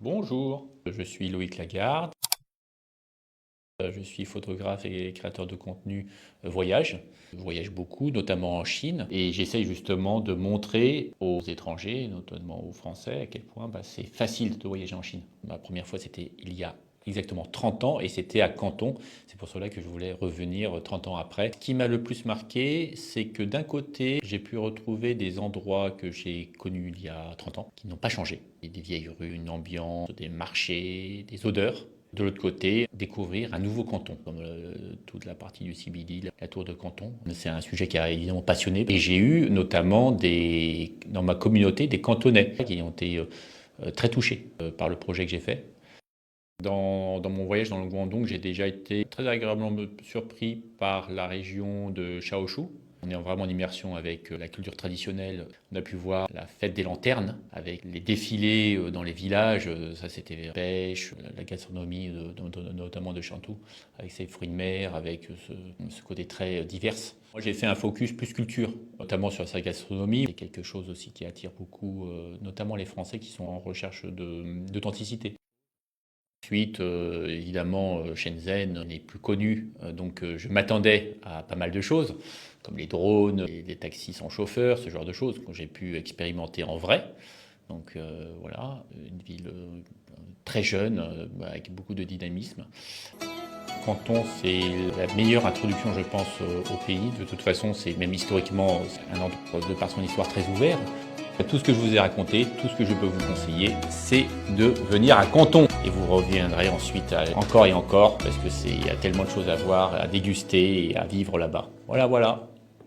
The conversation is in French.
Bonjour, je suis Loïc Lagarde. Je suis photographe et créateur de contenu voyage. Je voyage beaucoup, notamment en Chine, et j'essaye justement de montrer aux étrangers, notamment aux Français, à quel point c'est facile de voyager en Chine. Ma première fois, c'était il y a exactement 30 ans, et c'était à Canton. C'est pour cela que je voulais revenir 30 ans après. Ce qui m'a le plus marqué, c'est que d'un côté, j'ai pu retrouver des endroits que j'ai connus il y a 30 ans, qui n'ont pas changé. Des vieilles rues, une ambiance, des marchés, des odeurs. De l'autre côté, découvrir un nouveau canton, comme toute la partie du CBD, la tour de Canton. C'est un sujet qui a évidemment passionné. Et j'ai eu notamment dans ma communauté des Cantonnais qui ont été très touchés par le projet que j'ai fait. Dans mon voyage dans le Guangdong, j'ai déjà été très agréablement surpris par la région de Chaoshu. On est vraiment en immersion avec la culture traditionnelle. On a pu voir la fête des lanternes avec les défilés dans les villages. Ça, c'était la pêche, la gastronomie, notamment de Chantou, avec ses fruits de mer, avec ce côté très divers. Moi, j'ai fait un focus plus culture, notamment sur sa gastronomie. C'est quelque chose aussi qui attire beaucoup, notamment les Français qui sont en recherche d'authenticité. Ensuite, évidemment, Shenzhen est plus connu, donc je m'attendais à pas mal de choses, comme les drones, les taxis sans chauffeur, ce genre de choses que j'ai pu expérimenter en vrai. Donc voilà, une ville très jeune, avec beaucoup de dynamisme. Canton, c'est la meilleure introduction, je pense, au pays. De toute façon, c'est même historiquement un endroit, de par son histoire, très ouvert. Tout ce que je vous ai raconté, tout ce que je peux vous conseiller, c'est de venir à Canton. Et vous reviendrez ensuite encore et encore, parce qu'il y a tellement de choses à voir, à déguster et à vivre là-bas. Voilà, voilà.